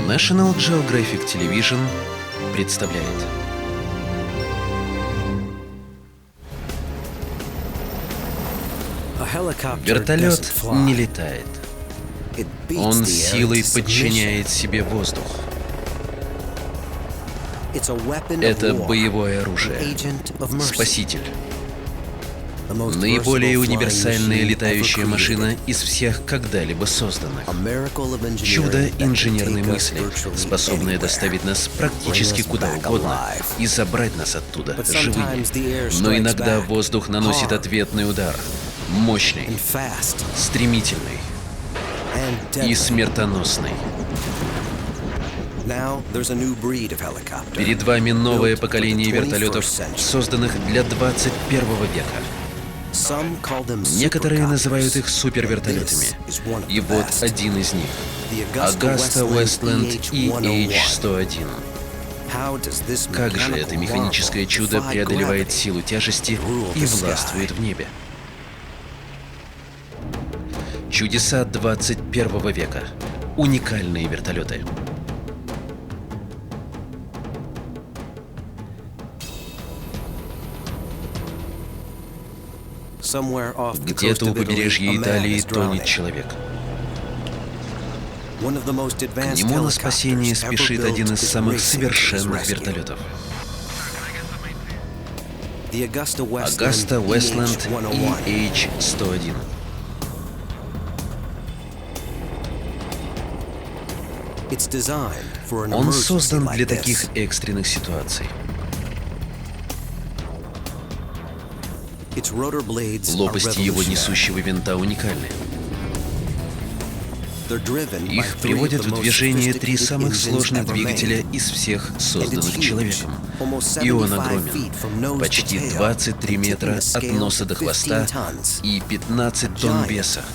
National Geographic Television представляет. Вертолет не летает. Он силой подчиняет себе воздух. Это боевое оружие, спаситель. Наиболее универсальная летающая машина из всех когда-либо созданных. Чудо инженерной мысли, способное доставить нас практически куда угодно и забрать нас оттуда живыми. Но иногда воздух наносит ответный удар. Мощный, стремительный и смертоносный. Перед вами новое поколение вертолетов, созданных для 21 века. Некоторые называют их супервертолетами. И вот один из них — Augusta Westland EH-101. Как же это механическое чудо преодолевает силу тяжести и властвует в небе? Чудеса 21 века. Уникальные вертолеты. Где-то у побережья Италии тонет человек. К нему на спасение спешит один из самых совершенных вертолетов. Augusta Westland EH-101. Он создан для таких экстренных ситуаций. Лопасти его несущего винта уникальны. Их приводят в движение три самых сложных двигателя из всех созданных человеком. И он огромен. Почти 23 метра от носа до хвоста и 15 тонн веса.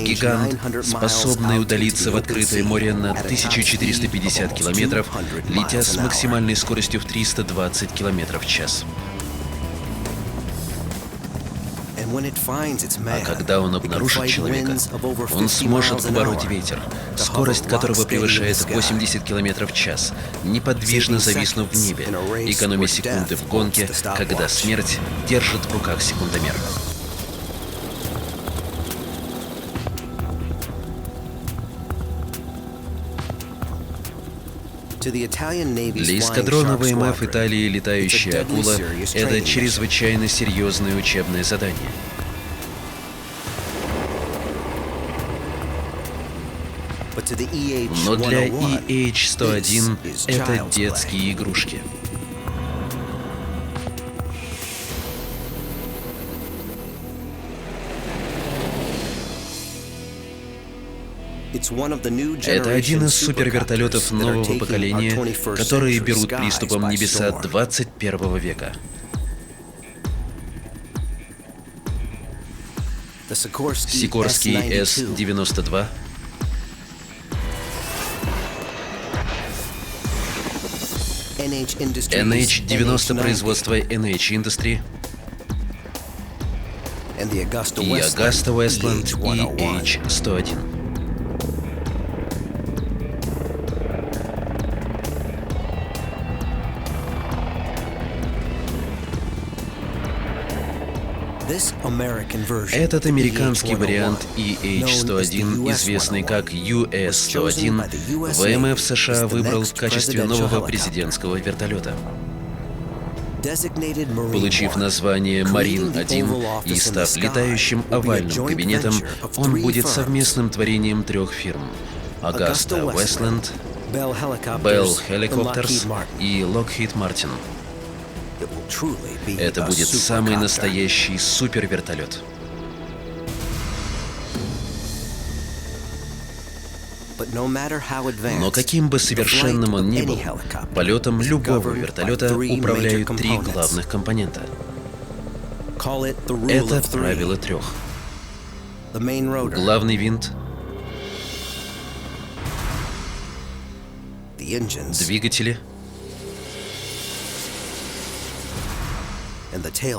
Гигант, способный удалиться в открытое море на 1450 километров, летя с максимальной скоростью в 320 километров в час. А когда он обнаружит человека, он сможет побороть ветер, скорость которого превышает 80 км в час, неподвижно зависнув в небе, экономя секунды в гонке, когда смерть держит в руках секундомер. Для эскадрона ВМФ Италии летающая акула — это чрезвычайно серьезное учебное задание. Но для EH-101 это детские игрушки. Это один из супервертолетов нового поколения, которые берут приступом небеса 21 века. Сикорский С-92, NH-90 производства NH Industry и Augusta Westland EH-101. Этот американский вариант EH-101, известный как US-101, ВМФ США выбрал в качестве нового президентского вертолета. Получив название «Марин-1» и став летающим овальным кабинетом, он будет совместным творением трех фирм — Augusta Westland, Bell Helicopters и Lockheed Martin. Это будет самый настоящий супервертолет. Но каким бы совершенным он ни был, полетом любого вертолета управляют три главных компонента. Это правило трех. Главный винт, двигатели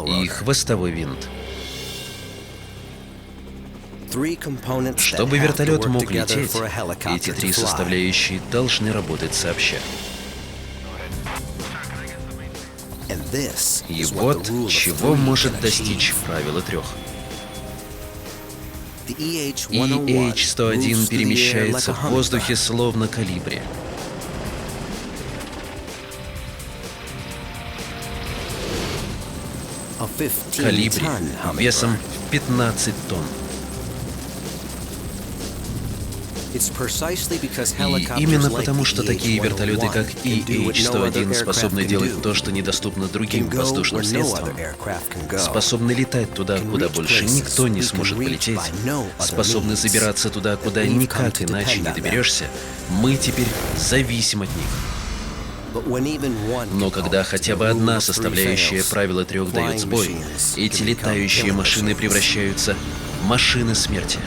и хвостовой винт. Чтобы вертолет мог лететь, эти три составляющие должны работать сообща. И вот чего может достичь правило трех. EH-101 перемещается в воздухе словно колибри. Колибри весом в 15 тонн. И именно потому, что такие вертолеты, как EH-101, способны делать то, что недоступно другим воздушным средствам, способны летать туда, куда больше никто не сможет полететь, способны забираться туда, куда никак иначе не доберешься, мы теперь зависим от них. Но когда хотя бы одна составляющая правила трех дает сбой, эти летающие машины превращаются в машины смерти.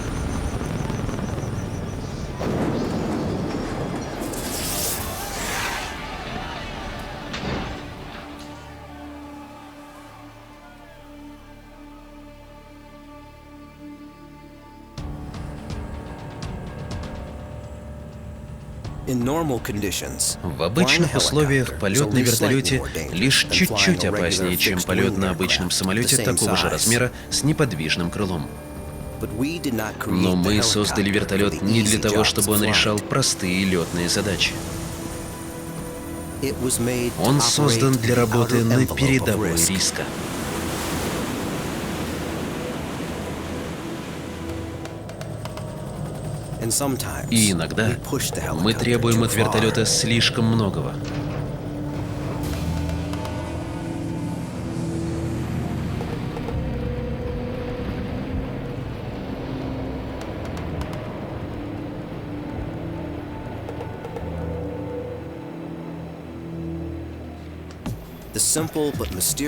В обычных условиях полет на вертолете лишь чуть-чуть опаснее, чем полет на обычном самолете такого же размера с неподвижным крылом. Но мы создали вертолет не для того, чтобы он решал простые летные задачи. Он создан для работы на передовой риска. И иногда мы требуем от вертолета слишком многого.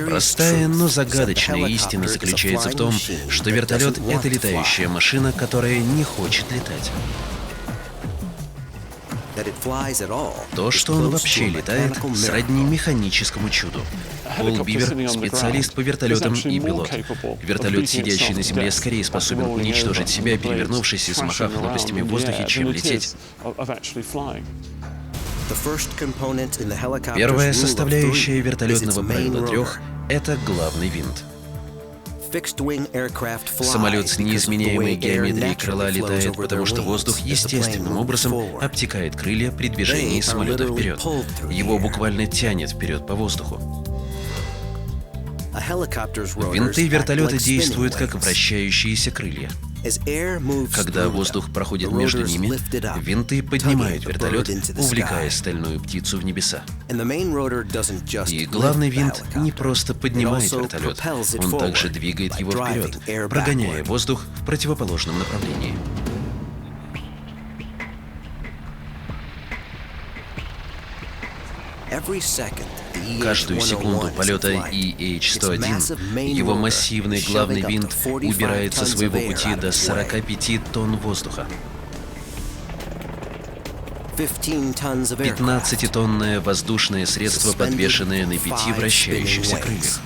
Простая, но загадочная истина заключается в том, что вертолет — это летающая машина, которая не хочет летать. То, что он вообще летает, сродни механическому чуду. Пол Бивер — специалист по вертолетам и пилот. Вертолет, сидящий на земле, скорее способен уничтожить себя, перевернувшись и замахав лопастями в воздухе, чем лететь. Первая составляющая вертолетного правила трех — это главный винт. Самолет с неизменяемой геометрией крыла летает, потому что воздух естественным образом обтекает крылья при движении самолета вперед. Его буквально тянет вперед по воздуху. Винты вертолета действуют как вращающиеся крылья. Когда воздух проходит между ними, винты поднимают вертолет, увлекая стальную птицу в небеса. И главный винт не просто поднимает вертолет, он также двигает его вперед, прогоняя воздух в противоположном направлении. Каждую секунду полета EH-101 его массивный главный винт убирает со своего пути до 45 тонн воздуха. 15-тонное воздушное средство, подвешенное на 5 вращающихся крыльях.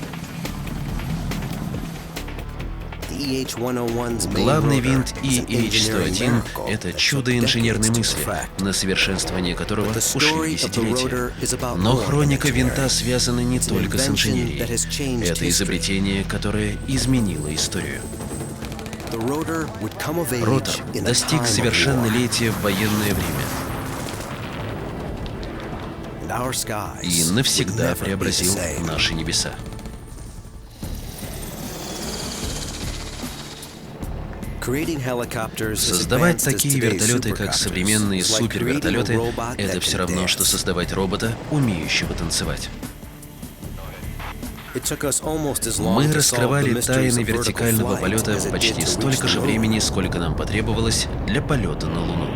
Главный винт EH-101 — это чудо инженерной мысли, на совершенствование которого ушли десятилетия. Но хроника винта связана не только с инженерией. Это изобретение, которое изменило историю. Ротор достиг совершеннолетия в военное время и навсегда преобразил наши небеса. Создавать такие вертолеты, как современные супервертолеты, это все равно, что создавать робота, умеющего танцевать. Мы раскрывали тайны вертикального полета почти столько же времени, сколько нам потребовалось для полета на Луну.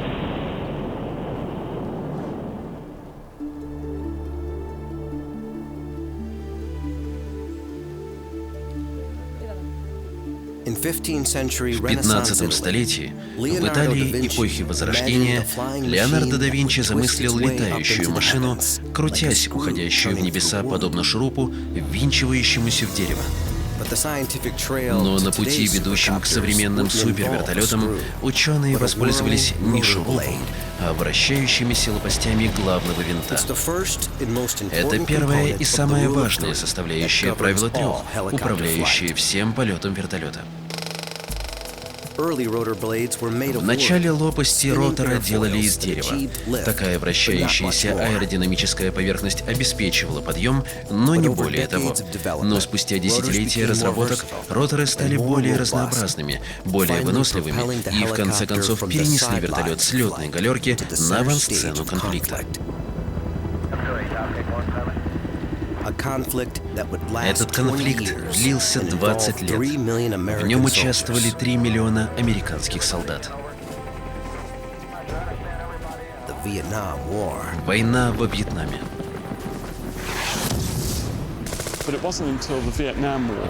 В 15 столетии, в Италии эпохи Возрождения, Леонардо да Винчи замыслил летающую машину, крутясь, уходящую в небеса, подобно шурупу, ввинчивающемуся в дерево. Но на пути, ведущем к современным супервертолетам, ученые воспользовались не шурупом, а вращающимися лопастями главного винта. Это первая и самая важная составляющая правила трех, управляющая всем полетом вертолета. В начале лопасти ротора делали из дерева. Такая вращающаяся аэродинамическая поверхность обеспечивала подъем, но не более того. Но спустя десятилетия разработок роторы стали более разнообразными, более выносливыми и в конце концов перенесли вертолет с летной галерки на авансцену конфликта. Этот конфликт длился 20 лет. В нем участвовали 3 миллиона американских солдат. Война во Вьетнаме.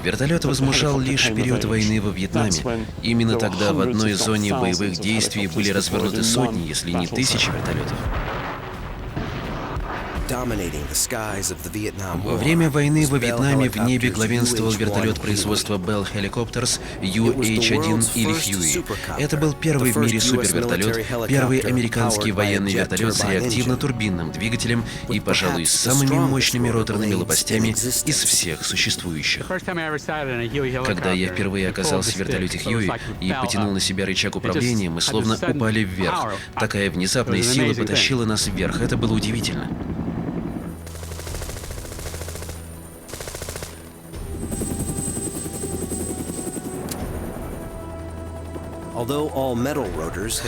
Вертолет возмущал лишь период войны во Вьетнаме. Именно тогда в одной зоне боевых действий были развернуты сотни, если не тысячи вертолетов. Во время войны во Вьетнаме в небе главенствовал вертолет производства Bell Helicopters UH-1 или Huey. Это был первый в мире супервертолет, первый американский военный вертолет с реактивно-турбинным двигателем и, пожалуй, с самыми мощными роторными лопастями из всех существующих. Когда я впервые оказался в вертолете Huey и потянул на себя рычаг управления, мы словно упали вверх. Такая внезапная сила потащила нас вверх. Это было удивительно.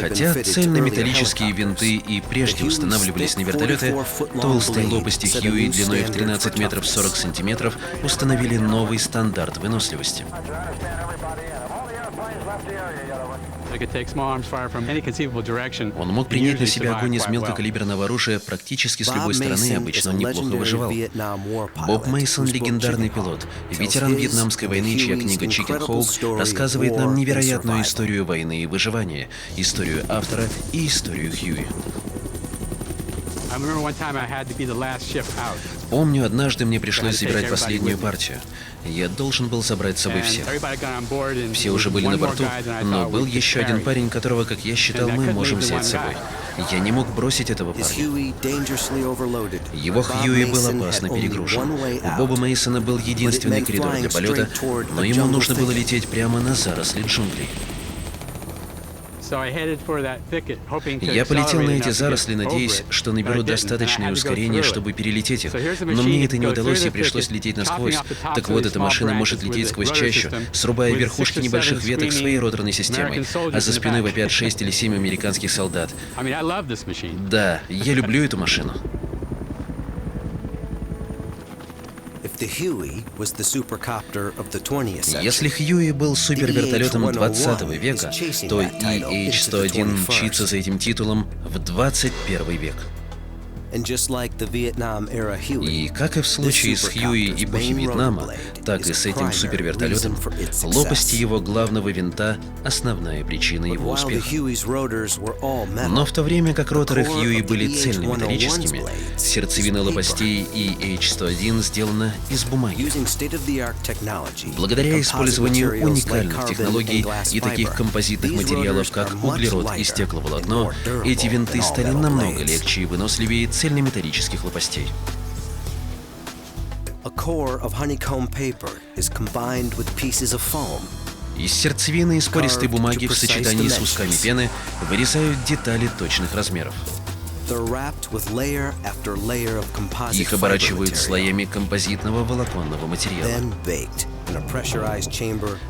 Хотя цельнометаллические винты и прежде устанавливались на вертолеты, толстые лопасти Huey длиной в 13 метров 40 сантиметров установили новый стандарт выносливости. Он мог принять на себя огонь из мелкокалиберного оружия практически с любой стороны, обычно он неплохо выживал. Боб Мейсон — легендарный пилот, ветеран Вьетнамской войны, чья книга «Chicken Hope» рассказывает нам невероятную историю войны и выживания, историю автора и историю Huey. Помню, однажды мне пришлось забирать последнюю партию. Я должен был забрать с собой всех. Все уже были на борту, но был еще один парень, которого, как я считал, мы можем взять с собой. Я не мог бросить этого парня. Его Хьюи был опасно перегружен. У Боба Мейсона был единственный коридор для полета, но ему нужно было лететь прямо на заросли джунглей. Я полетел на эти заросли, надеясь, что наберу достаточное ускорение, чтобы перелететь их. Но мне это не удалось, и пришлось лететь насквозь. Так вот, эта машина может лететь сквозь чащу, срубая верхушки небольших веток своей роторной системой, а за спиной вопят 6 или 7 американских солдат. Да, я люблю эту машину. Если Хьюи был супервертолетом 20 века, то EH-101 мчится за этим титулом в 21 век. И как и в случае с Хьюи эпохи Вьетнама, так и с этим супервертолетом, лопасти его главного винта — основная причина его успеха. Но в то время как роторы Хьюи были цельнометаллическими, сердцевина лопастей EH-101 сделана из бумаги. Благодаря использованию уникальных технологий и таких композитных материалов, как углерод и стекловолокно, эти винты стали намного легче и выносливее цельнометаллических лопастей. Из сердцевины из пористой бумаги в сочетании с кусками пены вырезают детали точных размеров. Их оборачивают слоями композитного волоконного материала.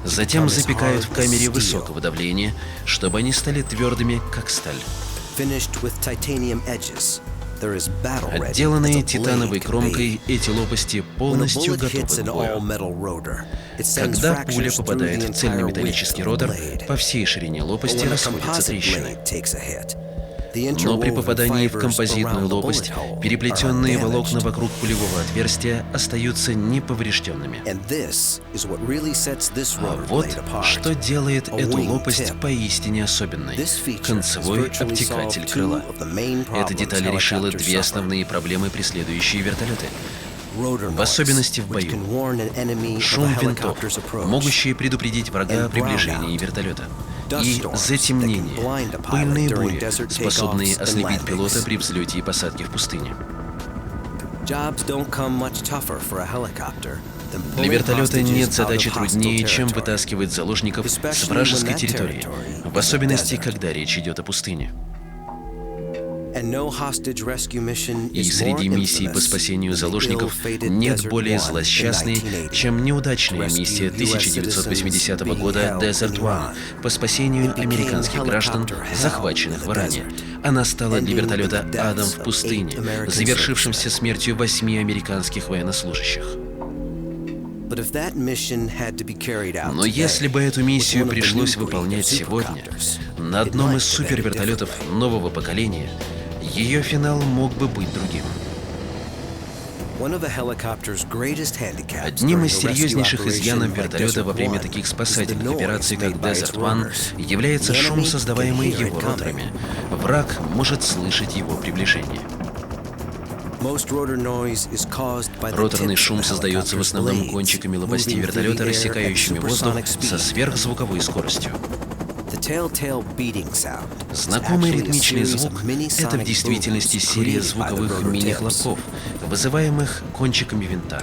Затем запекают в камере высокого давления, чтобы они стали твердыми, как сталь. Отделанные титановой кромкой, эти лопасти полностью готовы к бою. Когда пуля попадает в цельнометаллический ротор, по всей ширине лопасти расходятся трещины. Но при попадании в композитную лопасть переплетенные волокна вокруг пулевого отверстия остаются неповрежденными. А вот что делает эту лопасть поистине особенной — концевой обтекатель крыла. Эта деталь решила две основные проблемы, преследующие вертолеты. в особенности в бою. Шум винтов, могущие предупредить врага о приближении вертолета. И затемнение, пыльные бури, способные ослепить пилота при взлете и посадке в пустыне. Для вертолета нет задачи труднее, чем вытаскивать заложников с вражеской территории, в особенности, когда речь идет о пустыне. И среди миссий по спасению заложников нет более злосчастной, чем неудачная миссия 1980 года Desert One по спасению американских граждан, захваченных в Иране. Она стала для вертолета адом в пустыне, завершившимся смертью 8 американских военнослужащих. Но если бы эту миссию пришлось выполнять сегодня, на одном из супервертолетов нового поколения, ее финал мог бы быть другим. Одним из серьезнейших изъянов вертолета во время таких спасательных операций, как Desert One, является шум, создаваемый его роторами. Враг может слышать его приближение. Роторный шум создается в основном кончиками лопастей вертолета, рассекающими воздух со сверхзвуковой скоростью. Знакомый ритмичный звук — это в действительности серия звуковых мини-хлопков, вызываемых кончиками винта.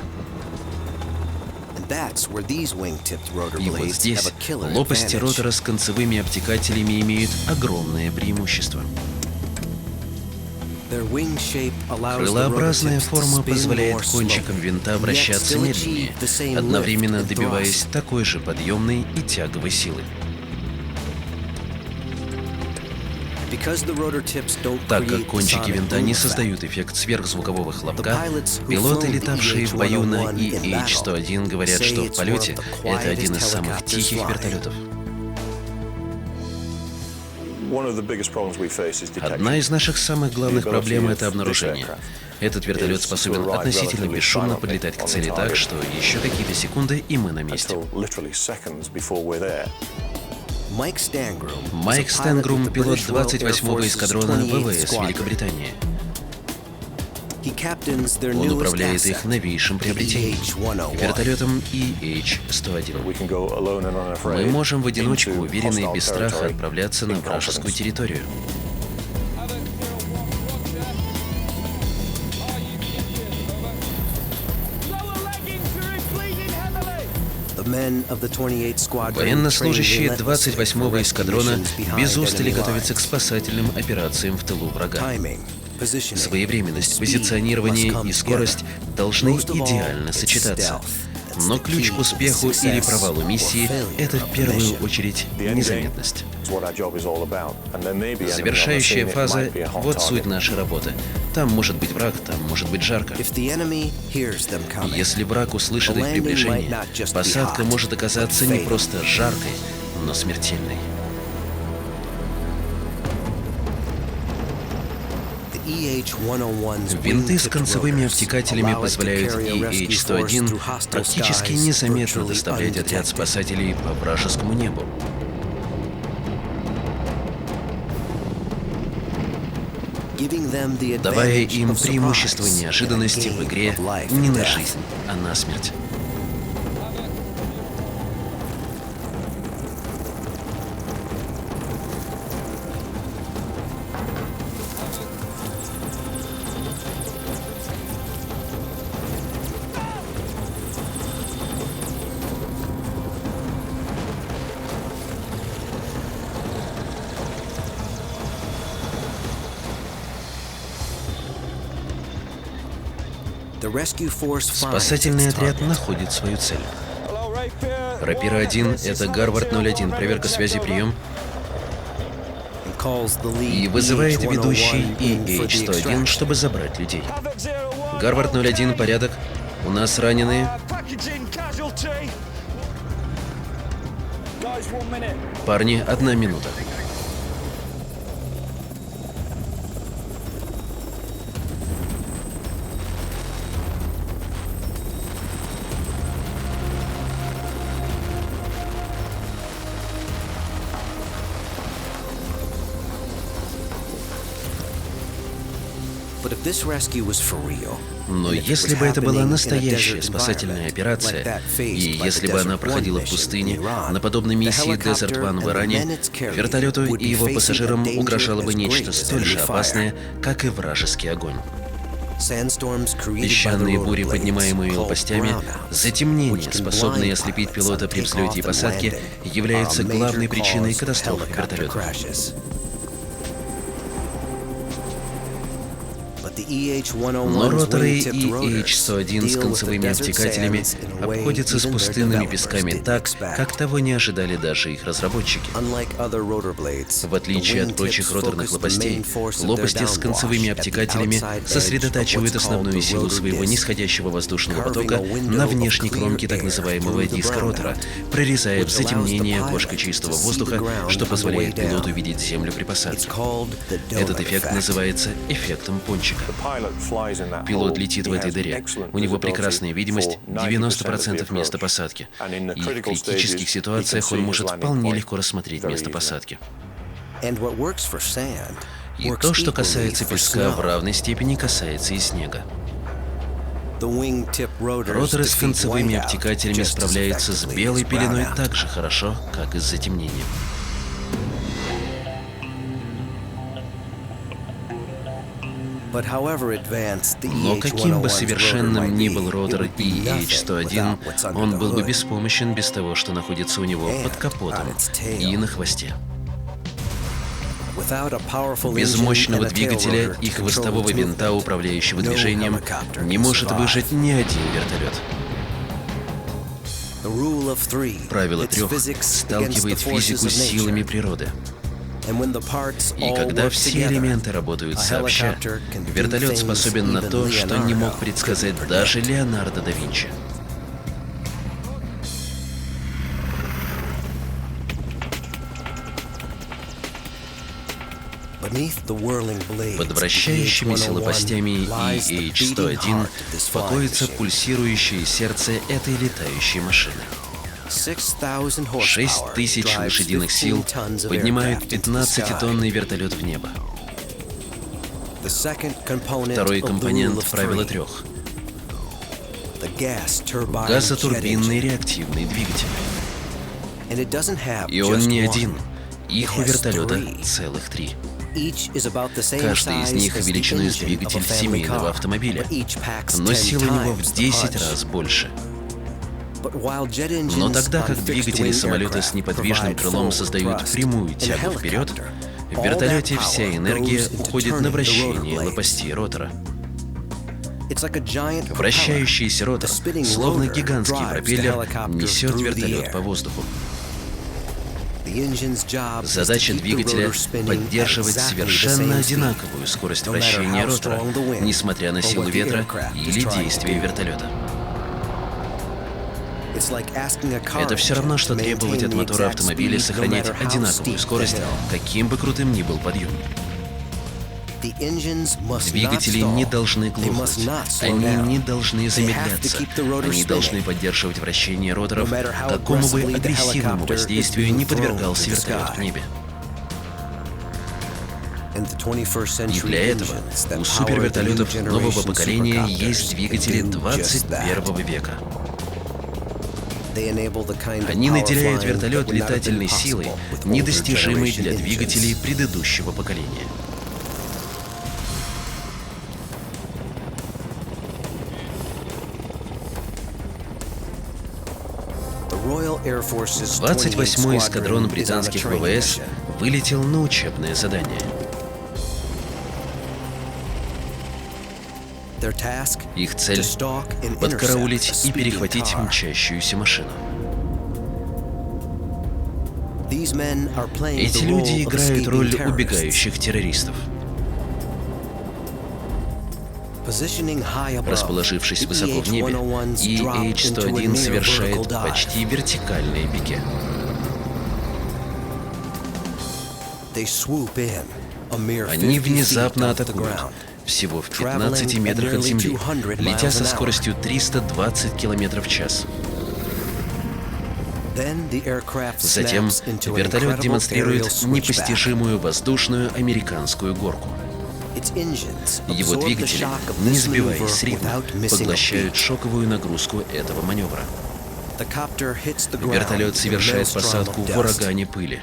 И вот здесь лопасти ротора с концевыми обтекателями имеют огромное преимущество. Крылообразная форма позволяет кончикам винта вращаться медленнее, одновременно добиваясь такой же подъемной и тяговой силы. Так как кончики винта не создают эффект сверхзвукового хлопка, пилоты, летавшие в бою на EH-101, говорят, что в полете это один из самых тихих вертолетов. Одна из наших самых главных проблем — это обнаружение. Этот вертолет способен относительно бесшумно подлетать к цели так, что еще какие-то секунды, и мы на месте. Майк Стэнгрум — пилот 28-го эскадрона ВВС Великобритании. Он управляет их новейшим приобретением — вертолетом EH-101. Мы можем в одиночку, уверенно и без страха, отправляться на вражескую территорию. Военнослужащие 28-го эскадрона без устали готовятся к спасательным операциям в тылу врага. Своевременность, позиционирование и скорость должны идеально сочетаться. Но ключ к успеху или провалу миссии — это в первую очередь незаметность. Завершающая фаза — вот суть нашей работы. Там может быть враг, там может быть жарко. Если враг услышит их приближение, посадка может оказаться не просто жаркой, но смертельной. Винты с концевыми обтекателями позволяют EH-101 практически незаметно доставлять отряд спасателей по вражескому небу. Давая им преимущество неожиданности в игре не на жизнь, а на смерть. Спасательный отряд находит свою цель. Рапира-1 — это Гарвард-01, проверка связи, прием. И вызывает ведущий EH-101, чтобы забрать людей. Гарвард-01, порядок. У нас раненые. Парни, 1 минута. Но если бы это была настоящая спасательная операция, и если бы она проходила в пустыне, на подобной миссии Desert One в Иране, вертолету и его пассажирам угрожало бы нечто столь же опасное, как и вражеский огонь. Песчаные бури, поднимаемые лопастями, затемнения, способные ослепить пилота при взлете и посадке, являются главной причиной катастроф вертолета. Но роторы EH-101 с концевыми обтекателями обходятся с пустынными песками так, как того не ожидали даже их разработчики. В отличие от прочих роторных лопастей, лопасти с концевыми обтекателями сосредотачивают основную силу своего нисходящего воздушного потока на внешней кромке так называемого диска ротора, прорезая в затемнение окошко чистого воздуха, что позволяет пилоту видеть Землю при посадке. Этот эффект называется эффектом пончика. Пилот летит в этой дыре. У него прекрасная видимость, 90% места посадки. И в критических ситуациях он может вполне легко рассмотреть место посадки. И то, что касается песка, в равной степени касается и снега. Роторы с концевыми обтекателями справляются с белой пеленой так же хорошо, как и с затемнением. Но каким бы совершенным ни был ротор EH-101, он был бы беспомощен без того, что находится у него под капотом и на хвосте. Без мощного двигателя и хвостового винта, управляющего движением, не может выжить ни один вертолет. Правило 3 сталкивает физику с силами природы. И когда все элементы работают сообща, вертолет способен на то, что не мог предсказать даже Леонардо да Винчи. Под вращающимися лопастями EH-101 покоится пульсирующее сердце этой летающей машины. 6000 лошадиных сил поднимают 15-тонный вертолет в небо. Второй компонент правила 3 — газотурбинный реактивный двигатель. И он не один. Их у вертолета целых 3. Каждый из них величиной с двигатель семейного автомобиля, но сила у него в 10 раз больше. Но тогда как двигатели самолета с неподвижным крылом создают прямую тягу вперед, в вертолете вся энергия уходит на вращение лопастей ротора. Вращающийся ротор, словно гигантский пропеллер, несет вертолет по воздуху. Задача двигателя — поддерживать совершенно одинаковую скорость вращения ротора, несмотря на силу ветра или действия вертолета. Это все равно, что требовать от мотора автомобиля сохранять одинаковую скорость, каким бы крутым ни был подъем. Двигатели не должны глохнуть, они не должны замедляться, они должны поддерживать вращение роторов, какому бы агрессивному воздействию не подвергался вертолет в небе. И для этого у супервертолетов нового поколения есть двигатели 21 века. Они наделяют вертолет летательной силой, недостижимой для двигателей предыдущего поколения. — 28-й эскадрон британских ВВС вылетел на учебное задание. Их цель — подкараулить и перехватить мчащуюся машину. Эти люди играют роль убегающих террористов. Расположившись высоко в небе, EH-101 совершает почти вертикальное пике. Они внезапно атакуют, всего в 15 метрах от земли, летя со скоростью 320 км в час. Затем вертолет демонстрирует непостижимую воздушную американскую горку. Его двигатели, не сбиваясь с ритма, поглощают шоковую нагрузку этого маневра. Вертолет совершает посадку в урагане пыли.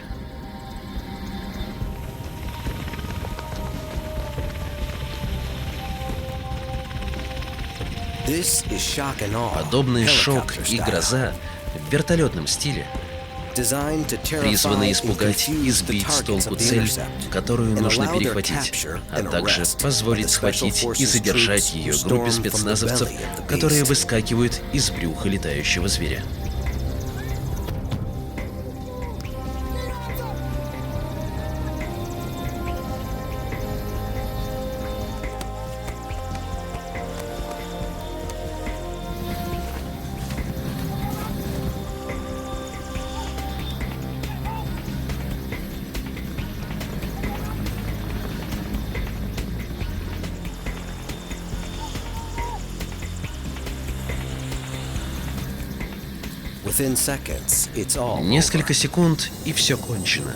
Подобный шок и гроза в вертолетном стиле призваны испугать и сбить с толку цель, которую нужно перехватить, а также позволить схватить и задержать ее группе спецназовцев, которые выскакивают из брюха летающего зверя. Несколько секунд, и все кончено.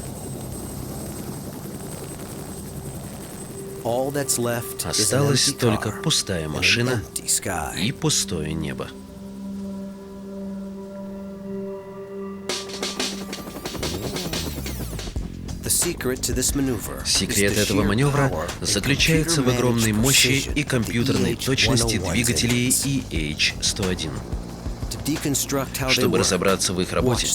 Осталась только пустая машина и пустое небо. Секрет этого маневра заключается в огромной мощи и компьютерной точности двигателей EH-101. Чтобы разобраться в их работе,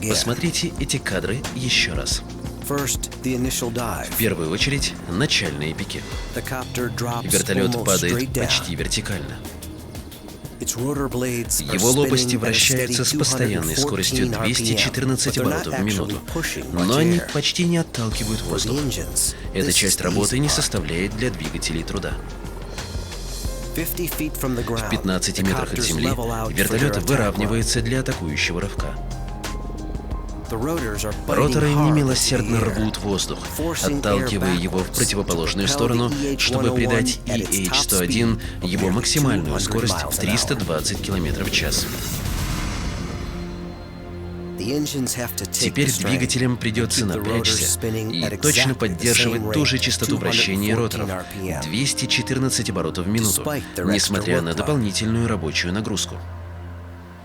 посмотрите эти кадры еще раз. В первую очередь, начальные пики. Вертолет падает почти вертикально. Его лопасти вращаются с постоянной скоростью 214 оборотов в минуту, но они почти не отталкивают воздух. Эта часть работы не составляет для двигателей труда. В 15 метрах от земли вертолет выравнивается для атакующего рывка. Роторы немилосердно рвут воздух, отталкивая его в противоположную сторону, чтобы придать EH-101 его максимальную скорость в 320 км в час. Теперь двигателям придется напрячься и точно поддерживать ту же частоту вращения роторов — 214 оборотов в минуту, несмотря на дополнительную рабочую нагрузку.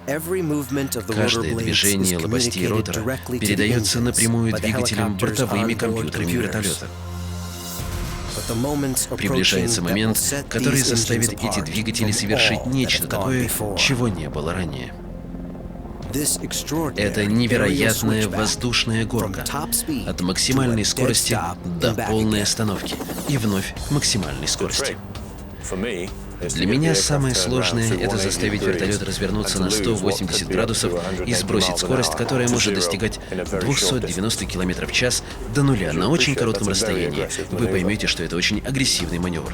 Каждое движение лопастей ротора передается напрямую двигателям бортовыми компьютерами вертолета. Приближается момент, который заставит эти двигатели совершить нечто такое, чего не было ранее. Это невероятная воздушная горка от максимальной скорости до полной остановки и вновь к максимальной скорости. Для меня самое сложное — это заставить вертолет развернуться на 180 градусов и сбросить скорость, которая может достигать 290 км в час до нуля на очень коротком расстоянии. Вы поймете, что это очень агрессивный маневр.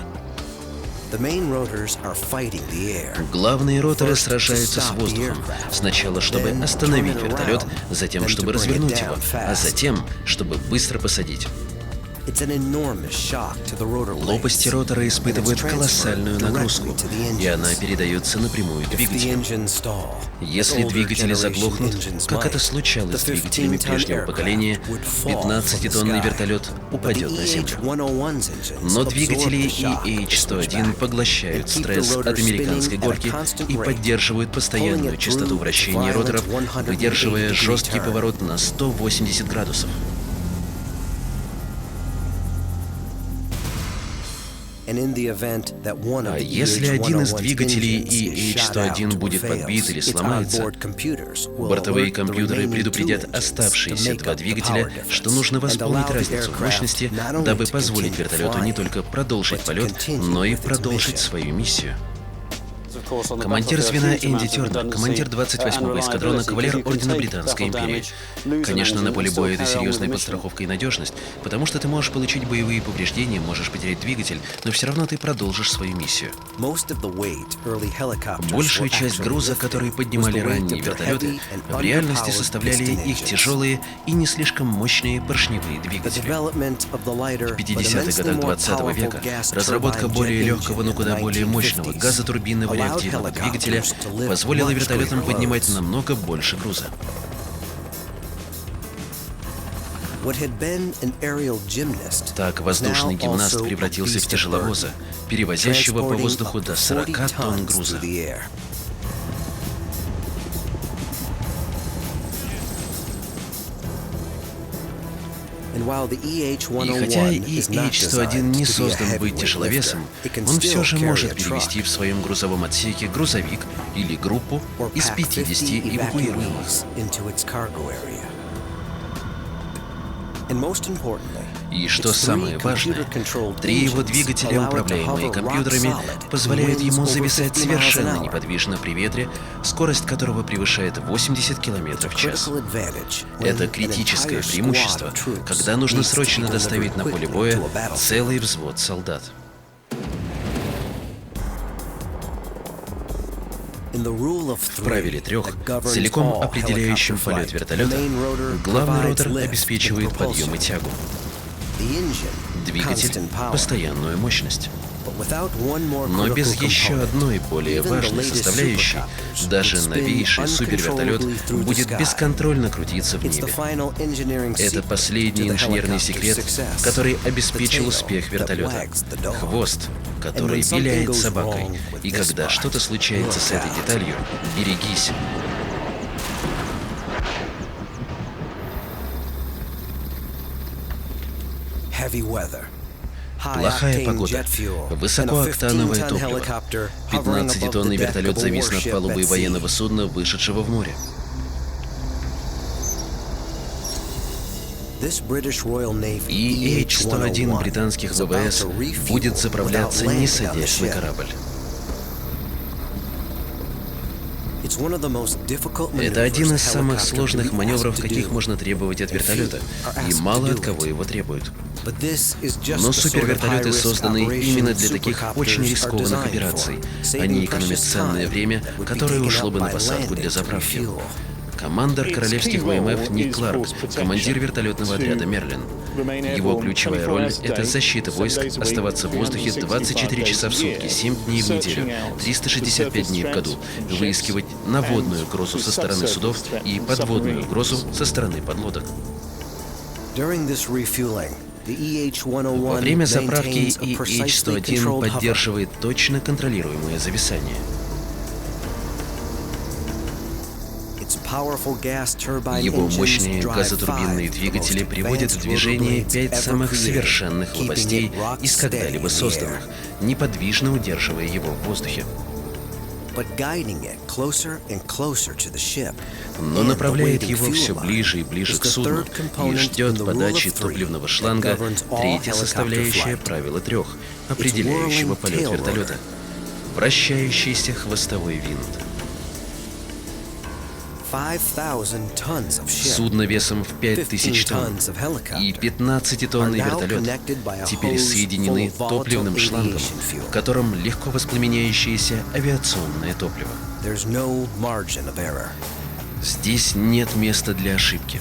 Главные роторы сражаются с воздухом. Сначала, чтобы остановить вертолет, затем, чтобы развернуть его, а затем, чтобы быстро посадить. Лопасти ротора испытывают колоссальную нагрузку, и она передается напрямую двигателю. Если двигатели заглохнут, как это случалось с двигателями прежнего поколения, 15-тонный вертолет упадет на землю. Но двигатели EH-101 поглощают стресс от американской горки и поддерживают постоянную частоту вращения роторов, выдерживая жесткий поворот на 180 градусов. А если один из двигателей EH-101 будет подбит или сломается, бортовые компьютеры предупредят оставшиеся два двигателя, что нужно восполнить разницу в мощности, дабы позволить вертолету не только продолжить полет, но и продолжить свою миссию. Командир звена Энди Тернер, командир 28-го эскадрона, кавалер Ордена Британской империи. Конечно, на поле боя это серьезная подстраховка и надежность, потому что ты можешь получить боевые повреждения, можешь потерять двигатель, но все равно ты продолжишь свою миссию. Большую часть груза, который поднимали ранние вертолеты, в реальности составляли их тяжелые и не слишком мощные поршневые двигатели. В 50-х годах 20 века разработка более легкого, но куда более мощного газотурбинного реактивного двигателя позволила вертолетам поднимать намного больше груза. Так воздушный гимнаст превратился в тяжеловоза, перевозящего по воздуху до 40 тонн груза. И хотя EH-101 не создан быть тяжеловесом, он все же может перевезти в своем грузовом отсеке грузовик или группу из 50 эвакуируемых. И что самое важное, 3 его двигателя, управляемые компьютерами, позволяют ему зависать совершенно неподвижно при ветре, скорость которого превышает 80 км в час. Это критическое преимущество, когда нужно срочно доставить на поле боя целый взвод солдат. В правиле 3, целиком определяющем полет вертолета, главный ротор обеспечивает подъем и тягу. Двигатель — постоянную мощность. Но без еще одной более важной составляющей, даже новейший супервертолет будет бесконтрольно крутиться в небе. Это последний инженерный секрет, который обеспечил успех вертолета. Хвост, который виляет собакой. И когда что-то случается с этой деталью, берегись. Плохая погода, высокооктановое топливо. 15-тонный вертолет завис над палубой военного судна, вышедшего в море. И EH-101 британских ВВС будет заправляться, не садясь на корабль. Это один из самых сложных маневров, каких можно требовать от вертолета, и мало от кого его требуют. Но супервертолеты созданы именно для таких очень рискованных операций. Они экономят ценное время, которое ушло бы на посадку для заправки. Командор королевских ВМФ Ник Кларк, командир вертолетного отряда «Мерлин». Его ключевая роль — это защита войск, оставаться в воздухе 24 часа в сутки, 7 дней в неделю, 365 дней в году, выискивать наводную угрозу со стороны судов и подводную угрозу со стороны подлодок. Во время заправки EH-101 поддерживает точно контролируемое зависание. Его мощные газотурбинные двигатели приводят в движение 5 самых совершенных лопастей из когда-либо созданных, неподвижно удерживая его в воздухе. Но направляет его все ближе и ближе к судну и ждет подачи топливного шланга третья составляющая правила 3, определяющего полет вертолета — вращающийся хвостовой винт. Судно весом в 5000 тонн и 15-тонный вертолет теперь соединены топливным шлангом, в котором легко воспламеняющееся авиационное топливо. Здесь нет места для ошибки.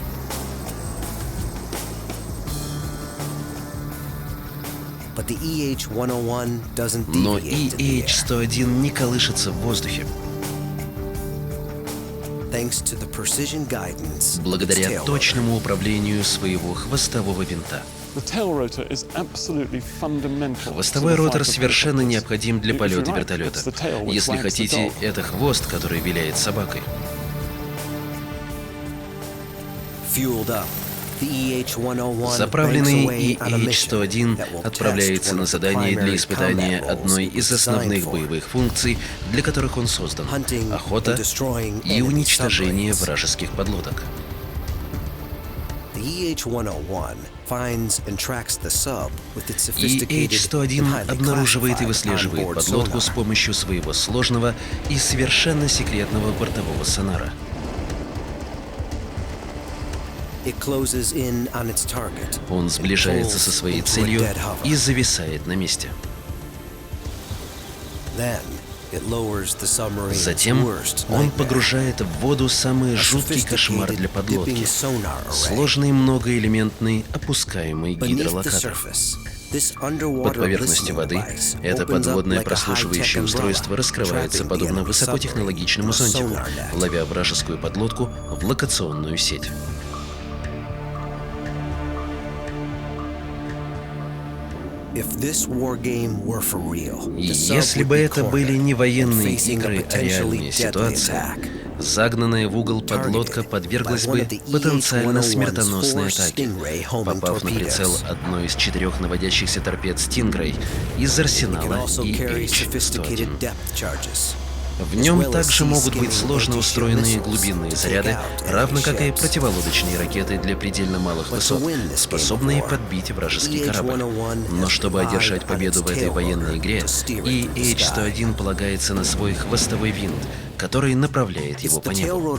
Но EH-101 не колышется в воздухе. Благодаря точному управлению своего хвостового винта. Хвостовой ротор совершенно необходим для полета вертолета. Если хотите, это хвост, который виляет собакой. Заправленный EH-101 отправляется на задание для испытания одной из основных боевых функций, для которых он создан — охота и уничтожение вражеских подлодок. EH-101 обнаруживает и выслеживает подлодку с помощью своего сложного и совершенно секретного бортового сонара. Он сближается со своей целью и зависает на месте. Затем он погружает в воду самый жуткий кошмар для подлодки — сложный многоэлементный опускаемый гидролокатор. Под поверхностью воды это подводное прослушивающее устройство раскрывается подобно высокотехнологичному зонтику, ловя вражескую подлодку в локационную сеть. И если бы это были не военные игры, а реальные ситуации, загнанная в угол подлодка подверглась бы потенциально смертоносной атаке, попав на прицел одной из 4 наводящихся торпед «Стингрей» из арсенала EH-101. В нем также могут быть сложно устроенные глубинные заряды, равно как и противолодочные ракеты для предельно малых высот, способные подбить вражеский корабль. Но чтобы одержать победу в этой военной игре, EH-101 полагается на свой хвостовой винт, который направляет его по небу.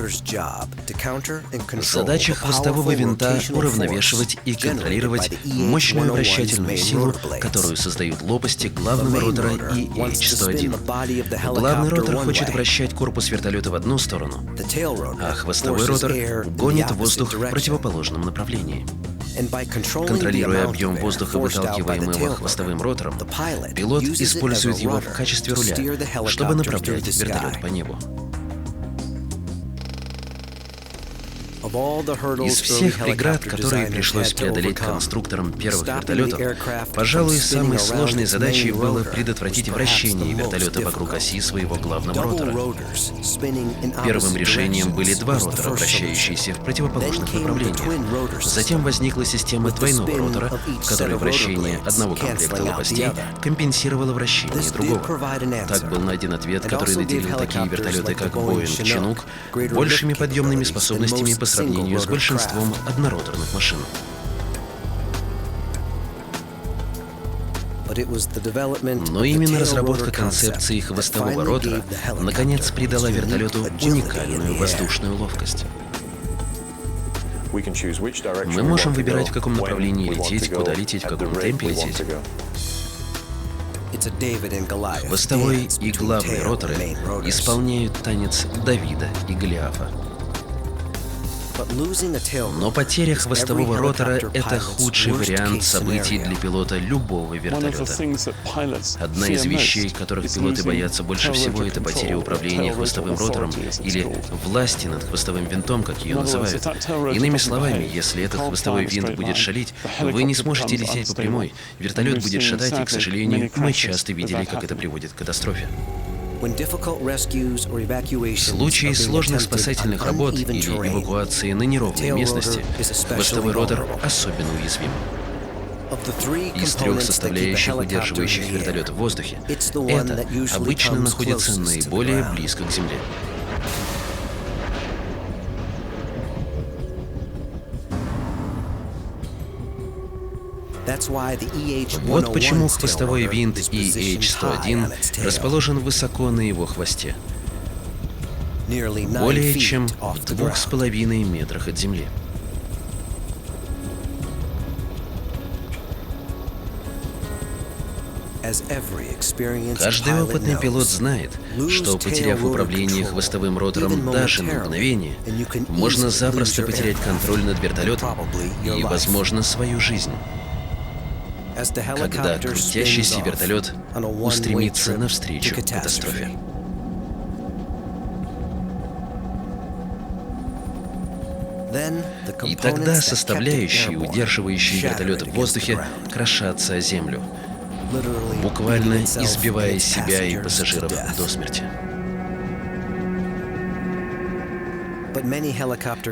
Задача хвостового винта — уравновешивать и контролировать мощную вращательную силу, которую создают лопасти главного ротора EH-101. Главный ротор хочет вращать корпус вертолета в одну сторону, а хвостовой ротор гонит воздух в противоположном направлении. Контролируя объем воздуха, выталкиваемого хвостовым ротором, пилот использует его в качестве руля, чтобы направлять вертолет по небу. Из всех преград, которые пришлось преодолеть конструкторам первых вертолетов, пожалуй, самой сложной задачей было предотвратить вращение вертолета вокруг оси своего главного ротора. Первым решением были 2 ротора, вращающиеся в противоположных направлениях. Затем возникла система двойного ротора, в которой вращение одного комплекта лопастей компенсировало вращение другого. Так был найден ответ, который наделил такие вертолеты, как Boeing Chinook, большими подъемными способностями по сравнению с большинством однороторных машин. Но именно разработка концепции хвостового ротора наконец придала вертолету уникальную воздушную ловкость. Мы можем выбирать, в каком направлении лететь, куда лететь, в каком темпе лететь. Хвостовой и главный роторы исполняют танец Давида и Голиафа. Но потеря хвостового ротора — это худший вариант событий для пилота любого вертолета. Одна из вещей, которых пилоты боятся больше всего, это потеря управления хвостовым ротором или власти над хвостовым винтом, как ее называют. Иными словами, если этот хвостовой винт будет шалить, вы не сможете лететь по прямой. Вертолет будет шатать, и, к сожалению, мы часто видели, как это приводит к катастрофе. В случае сложных спасательных работ или эвакуации на неровной местности, хвостовой ротор особенно уязвим. Из 3 составляющих, удерживающих вертолет в воздухе, это обычно находится наиболее близко к земле. Вот почему хвостовой винт EH-101 расположен высоко на его хвосте, более чем в 2,5 метрах от земли. Каждый опытный пилот знает, что, потеряв управление хвостовым ротором даже на мгновение, можно запросто потерять контроль над вертолетом и, возможно, свою жизнь, когда крутящийся вертолет устремится навстречу катастрофе. И тогда составляющие, удерживающие вертолет в воздухе, крошатся о землю, буквально избивая себя и пассажиров до смерти.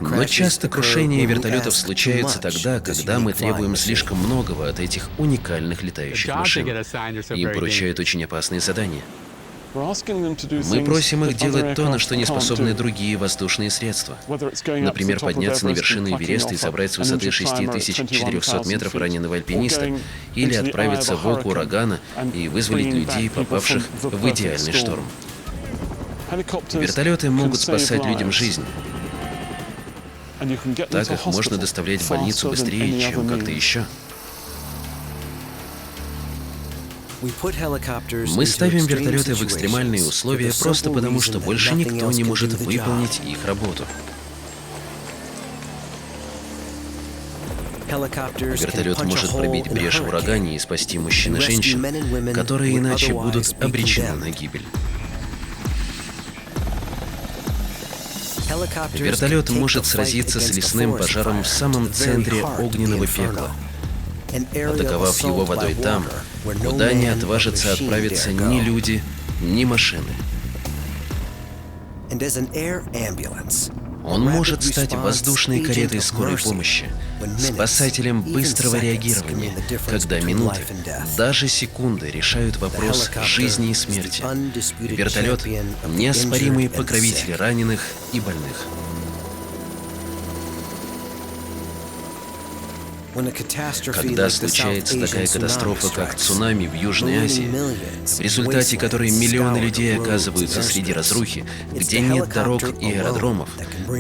Но часто крушения вертолетов случаются тогда, когда мы требуем слишком многого от этих уникальных летающих машин. Им поручают очень опасные задания. Мы просим их делать то, на что не способны другие воздушные средства. Например, подняться на вершину Эвереста и забрать с высоты 6400 метров раненого альпиниста, или отправиться в око урагана и вызволить людей, попавших в идеальный шторм. Вертолеты могут спасать людям жизнь. Так их можно доставлять в больницу быстрее, чем как-то еще. Мы ставим вертолеты в экстремальные условия просто потому, что больше никто не может выполнить их работу. Вертолет может пробить брешь в урагане и спасти мужчин и женщин, которые иначе будут обречены на гибель. Вертолет может сразиться с лесным пожаром в самом центре огненного пекла атаковав его водой там, куда не отважатся отправиться ни люди, ни машины. Он может стать воздушной каретой скорой помощи, спасателем быстрого реагирования, когда минуты, даже секунды решают вопрос жизни и смерти. Вертолет — неоспоримый покровитель раненых и больных. Когда случается такая катастрофа, как цунами в Южной Азии, в результате которой миллионы людей оказываются среди разрухи, где нет дорог и аэродромов,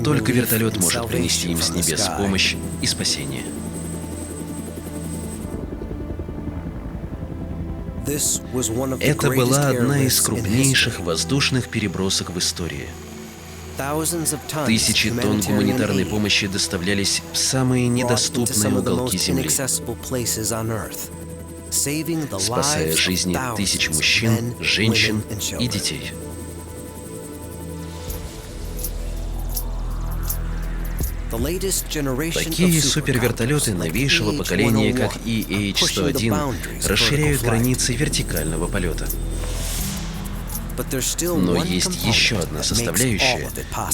только вертолет может принести им с небес помощь и спасение. Это была одна из крупнейших воздушных перебросок в истории. Тысячи тонн гуманитарной помощи доставлялись в самые недоступные уголки Земли, спасая жизни тысяч мужчин, женщин и детей. Такие супервертолеты новейшего поколения, как EH-101, расширяют границы вертикального полета. Но есть еще одна составляющая,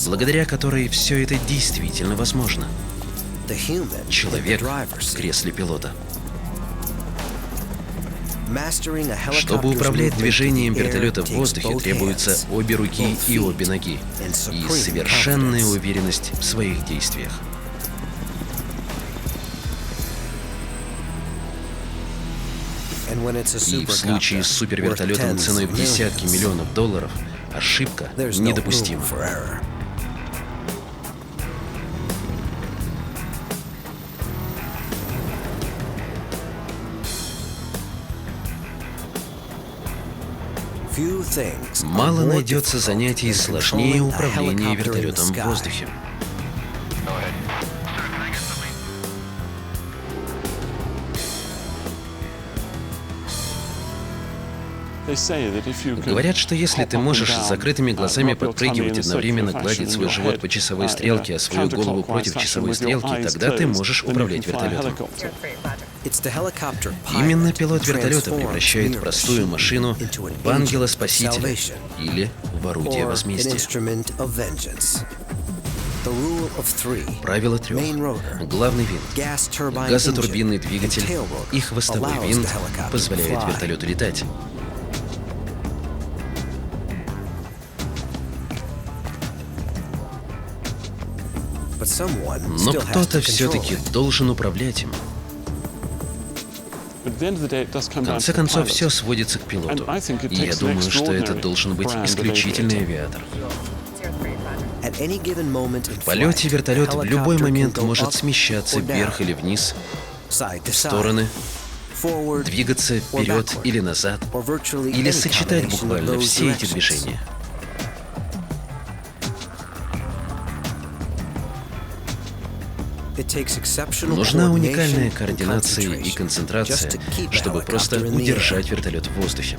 благодаря которой все это действительно возможно. Человек в кресле пилота. Чтобы управлять движением вертолета в воздухе, требуются обе руки и обе ноги, и совершенная уверенность в своих действиях. И в случае с супервертолетом ценой в десятки миллионов долларов ошибка недопустима. Мало найдется занятий сложнее управления вертолетом в воздухе. Говорят, что если ты можешь с закрытыми глазами подпрыгивать, одновременно гладить свой живот по часовой стрелке, а свою голову против часовой стрелки, тогда ты можешь управлять вертолетом. Именно пилот вертолета превращает простую машину в ангела-спасителя или в орудие возмездия. Правило трех. Главный винт, газотурбинный двигатель и хвостовой винт позволяют вертолету летать. Но кто-то все-таки должен управлять им. В конце концов, все сводится к пилоту. И я думаю, что это должен быть исключительный авиатор. В полете вертолет в любой момент может смещаться вверх или вниз, в стороны, двигаться вперед или назад, или сочетать буквально все эти движения. Нужна уникальная координация и концентрация, чтобы просто удержать вертолет в воздухе.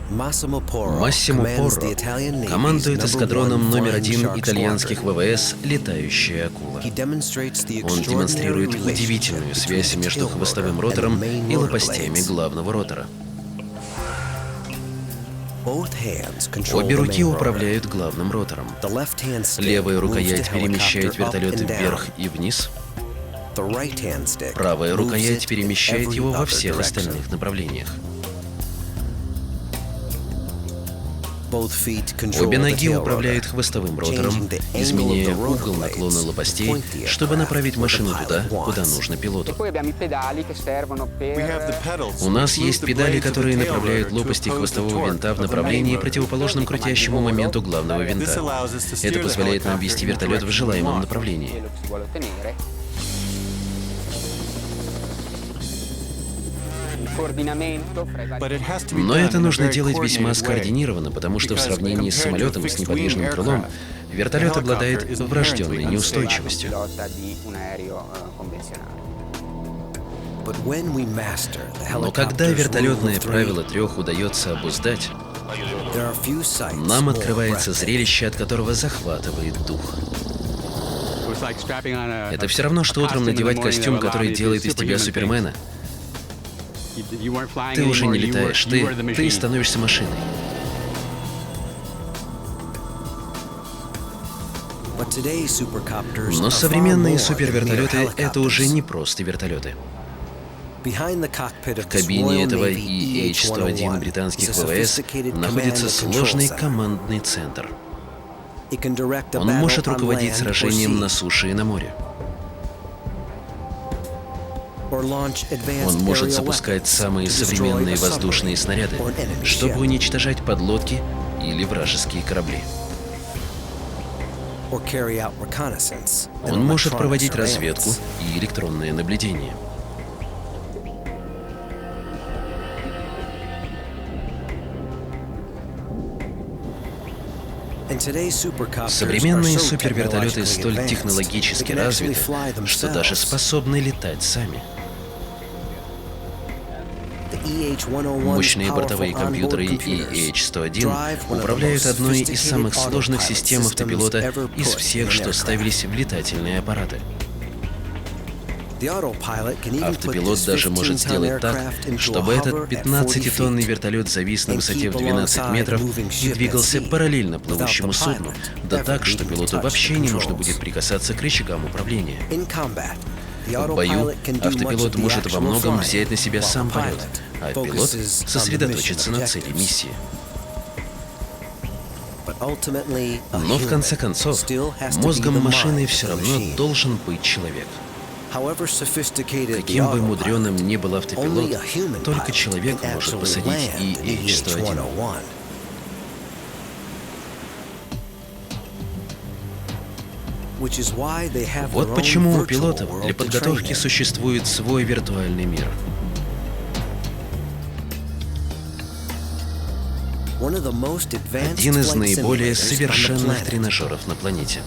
Массимо Порро командует эскадроном номер 1 итальянских ВВС «Летающая акула». Он демонстрирует удивительную связь между хвостовым ротором и лопастями главного ротора. Обе руки управляют главным ротором. Левая рукоять перемещает вертолет вверх и вниз. Правая рукоять перемещает его во всех остальных направлениях. Обе ноги управляют хвостовым ротором, изменяя угол наклона лопастей, чтобы направить машину туда, куда нужно пилоту. У нас есть педали, которые направляют лопасти хвостового винта в направлении, противоположном крутящему моменту главного винта. Это позволяет нам вести вертолет в желаемом направлении. Но это нужно делать весьма скоординированно, потому что в сравнении с самолетом с неподвижным крылом, вертолет обладает врожденной неустойчивостью. Но когда вертолетное правило трех удается обуздать, Нам открывается зрелище, от которого захватывает дух. Это все равно, что утром надевать костюм, который делает из тебя Супермена. Ты уже не летаешь, ты становишься машиной. Но современные супервертолеты — это уже не просто вертолеты. В кабине этого EH-101 британских ВВС находится сложный командный центр. Он может руководить сражением на суше и на море. Он может запускать самые современные воздушные снаряды, чтобы уничтожать подлодки или вражеские корабли. Он может проводить разведку и электронное наблюдение. Современные супервертолеты столь технологически развиты, что даже способны летать сами. Мощные бортовые компьютеры EH-101 управляют одной из самых сложных систем автопилота из всех, что ставились в летательные аппараты. Автопилот даже может сделать так, чтобы этот 15-тонный вертолет завис на высоте в 12 метров и двигался параллельно плывущему судну, да так, что пилоту вообще не нужно будет прикасаться к рычагам управления. В бою автопилот может во многом взять на себя сам полет, а пилот сосредоточится на цели миссии. Но в конце концов, мозгом машины все равно должен быть человек. Каким бы мудреным ни был автопилот, только человек может посадить EH-101. Вот почему у пилотов для подготовки существует свой виртуальный мир. Один из наиболее совершенных тренажеров на планете.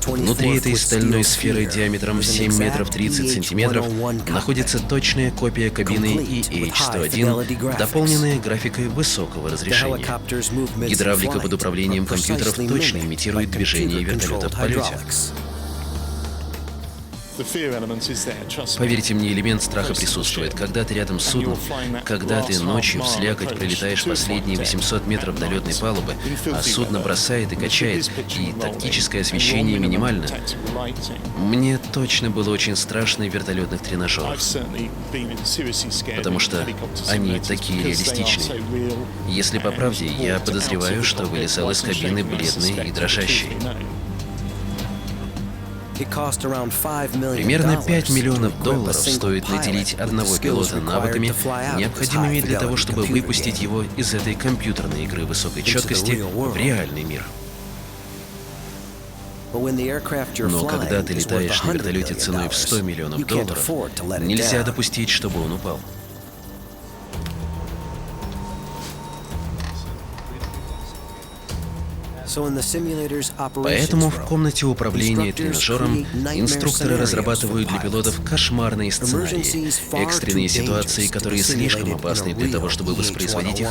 Внутри этой стальной сферы диаметром в 7 метров 30 сантиметров находится точная копия кабины EH-101, дополненная графикой высокого разрешения. Гидравлика под управлением компьютеров точно имитирует движение вертолета в полете. Поверьте мне, элемент страха присутствует, когда ты рядом с судном, когда ты ночью в слякоть пролетаешь последние 800 метров до летной палубы, а судно бросает и качает, и тактическое освещение минимально. Мне точно было очень страшно в вертолетных тренажерах, потому что они такие реалистичные. Если по правде, я подозреваю, что вылезал из кабины бледный и дрожащий. Примерно $5 миллионов стоит наделить одного пилота навыками, необходимыми для того, чтобы выпустить его из этой компьютерной игры высокой четкости в реальный мир. Но когда ты летаешь на вертолете ценой в $100 миллионов, нельзя допустить, чтобы он упал. Поэтому в комнате управления тренажером инструкторы разрабатывают для пилотов кошмарные сценарии, экстренные ситуации, которые слишком опасны для того, чтобы воспроизводить их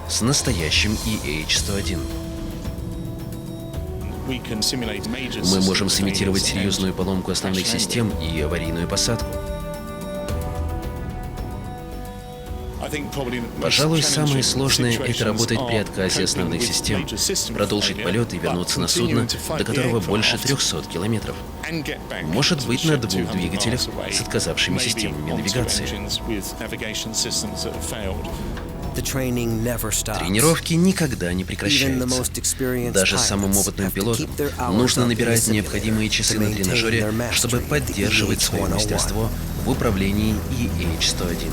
с настоящим EH-101. Мы можем сымитировать серьезную поломку основных систем и аварийную посадку. Пожалуй, самое сложное — это работать при отказе основных систем, продолжить полет и вернуться на судно, до которого больше 300 километров. Может быть, на 2 двигателях с отказавшими системами навигации. Тренировки никогда не прекращаются. Даже самым опытным пилотам нужно набирать необходимые часы на тренажере, чтобы поддерживать свое мастерство в управлении EH-101.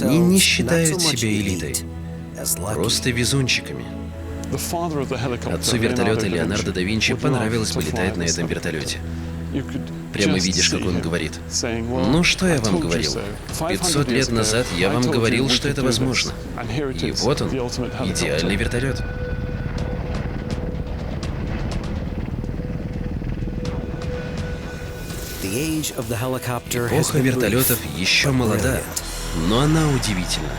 Они не считают себя элитой, просто везунчиками. Отцу вертолета Леонардо да Винчи понравилось бы летать на этом вертолете. Прямо видишь, как он говорит: «Ну, что я вам говорил? 500 лет назад я вам говорил, что это возможно». И вот он, идеальный вертолет. Эпоха вертолетов еще молода, но она удивительна.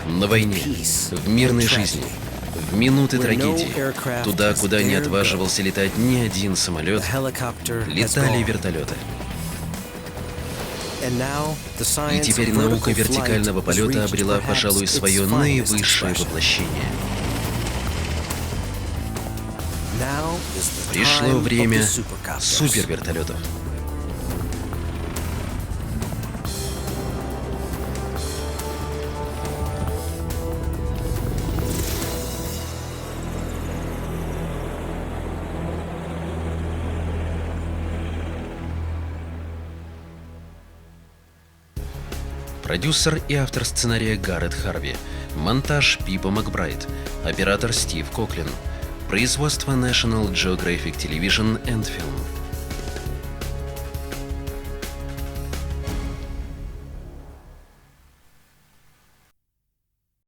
На войне, в мирной жизни, в минуты трагедии, туда, куда не отваживался летать ни один самолет, летали вертолеты. И теперь наука вертикального полета обрела, пожалуй, свое наивысшее воплощение. Пришло время супервертолетов. Продюсер и автор сценария Гаррет Харви. Монтаж Пипа Макбрайт. Оператор Стив Коклин. Производство National Geographic Television and Film.